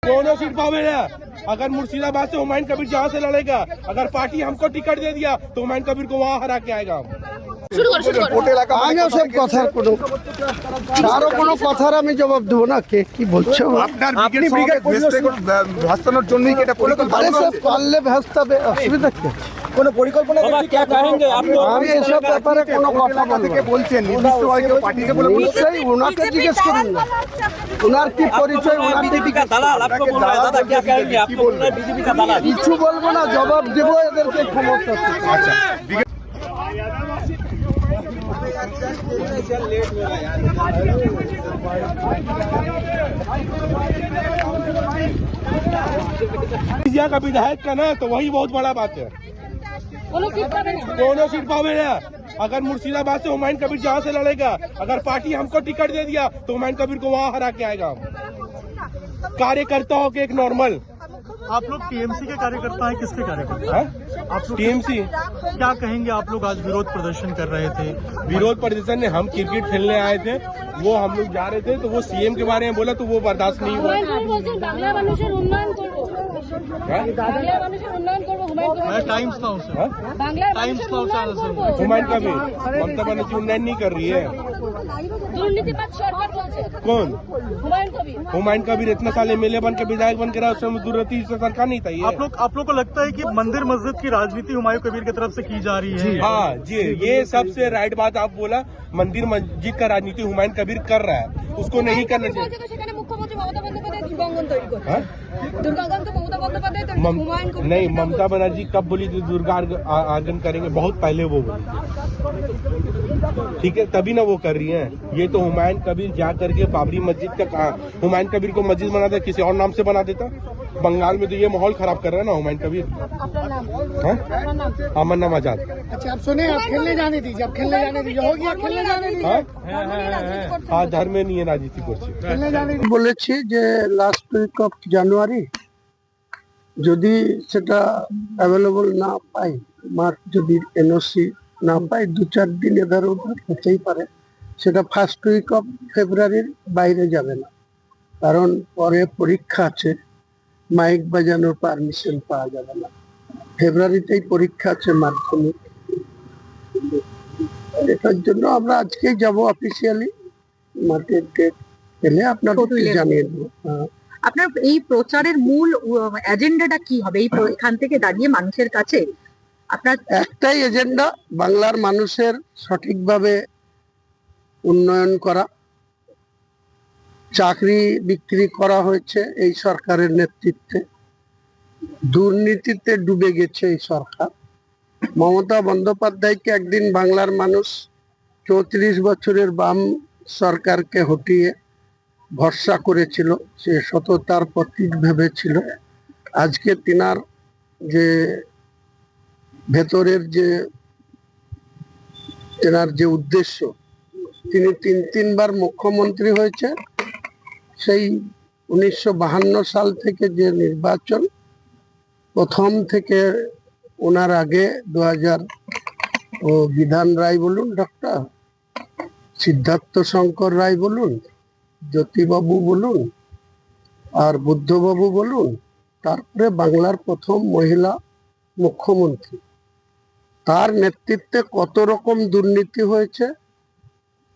दोनों सीट पावे ना। अगर मुर्शिदाबाद से हुमायूं कबीर जहाँ से लड़ेगा, अगर पार्टी हमको टिकट दे दिया तो हुमायूं कबीर को वहाँ हरा के आएगा। সব কথার কোনো কারো কোনো কথার আমি জবাব দেবো না। কে কি বলছো? আপনি ব্রিগেড ভাস্তানোর জন্যই কি এটা আরে সব পারলে ভাস্তাবে, অসুবিধা কি? কোনো পরিকল্পনা আমি এসব ব্যাপারে কোনো কথা বলবো না। বলছেন নির্দিষ্টভাবে কেউ পার্টিকে বলে নিশ্চয়ই ওনাকে জিজ্ঞেস করুন না, ওনার কি পরিচয়, ওনার কিছু বলবো না, জবাব দেবো এদেরকে ক্ষমতা। আচ্ছা का विधायक का ना, तो वही बहुत बड़ा बात है। दोनों सीट पावे ना। अगर मुर्शिदाबाद से हुमायूं कबीर जहाँ से लड़ेगा, अगर पार्टी हमको टिकट दे दिया तो हुमायूं कबीर को वहाँ हरा के आएगा। कार्यकर्ताओं के एक नॉर्मल। आप लोग टीएमसी के कार्यकर्ता हैं, किसके कार्यकर्ता हैं? आप लोग टीएमसी क्या कहेंगे? आप लोग आज विरोध प्रदर्शन कर रहे थे। विरोध प्रदर्शन ने, हम क्रिकेट खेलने आए थे, वो हम लोग जा रहे थे तो वो सीएम के बारे में बोला तो वो बर्दाश्त नहीं हुआ। मैं टाइम्स था उसे हुमायूं कबीर ममता बनर्जी उन्नयन नहीं कर रही है। कौन? हुमायूं कबीर इतना साल एमएलए बन के विधायक बन के रहा, उसमें दुर्नीति सरकार नहीं था। आप लोग को लगता है कि मंदिर मस्जिद की राजनीति हुमायूं कबीर की तरफ से की जा रही है? हाँ जी, ये सबसे राइट बात आप बोला। मंदिर मस्जिद का राजनीति हुमायूं कबीर कर रहा है, उसको नहीं करना चाहिए। नहीं, ममता बनर्जी कब बोली थी दुर्गा आगमन करेंगे? बहुत पहले वो बोली, ठीक है, तभी ना वो कर रही हैं। ये तो हुमायूं कबीर जा करके बाबरी मस्जिद का कहा, हुमायूं कबीर को मस्जिद बना देता, किसी और नाम से बना देता। बंगाल में तो ये माहौल खराब कर रहा है ना हुमायूं कबीर। अमन नाम आजाद। अच्छा आप सुने, आप खेलने जाने दीजिए, आप खेलने जाने दीजिए, हो गया खेलने जाने दीजिए। हाँ, धर्म में नहीं है राजनीति করছে। বলেছি যে লাস্ট উইক অফ জানুয়ারি যদি সেটা অ্যাভেলেবল না পাই, মার্চ যদি এনওসি না পাই, 2-4 দিন এধার ওধার হতেই পারে। সেটা ফার্স্ট উইক অফ ফেব্রুয়ারির বাইরে যাবে না, কারণ পরে পরীক্ষা আছে, মাইক বাজানোর পারমিশন পাওয়া যাবে না। ফেব্রুয়ারিতেই পরীক্ষা আছে মাধ্যমিক, এটার জন্য আমরা আজকেই যাব অফিসিয়ালি। মার্কেট ডেট পেলে আপনাদের জানিয়ে দেবো। আপনার এই প্রচারের মূল এজেন্ডাটা কি হবে? এই এখান থেকে দাঁড়িয়ে মানুষের কাছে আপনার একটাই এজেন্ডা, বাংলার মানুষের সঠিকভাবে উন্নয়ন করা। চাকরি বিক্রি করা হয়েছে এই সরকারের নেতৃত্বে, দুর্নীতিতে ডুবে গেছে এই সরকার। মমতা বন্দ্যোপাধ্যায়কে একদিন বাংলার মানুষ 34 বছরের বাম সরকারকে হটিয়ে ভরসা করেছিল, সে সততার প্রতীক ভেবেছিল। আজকে তিনার যে ভেতরের যে তেনার যে উদ্দেশ্য, তিনি 3বার মুখ্যমন্ত্রী হয়েছে। সেই 1952 সাল থেকে যে নির্বাচন, প্রথম থেকে ওনার আগে 2000 বিধান রায় বলুন, ডক্টর সিদ্ধার্থ শঙ্কর রায় বলুন, জ্যোতিবাবু বলুন, আর বুদ্ধবাবু বলুন, তারপরে বাংলার প্রথম মহিলা মুখ্যমন্ত্রী। তার নেতৃত্বে কত রকম দুর্নীতি হয়েছে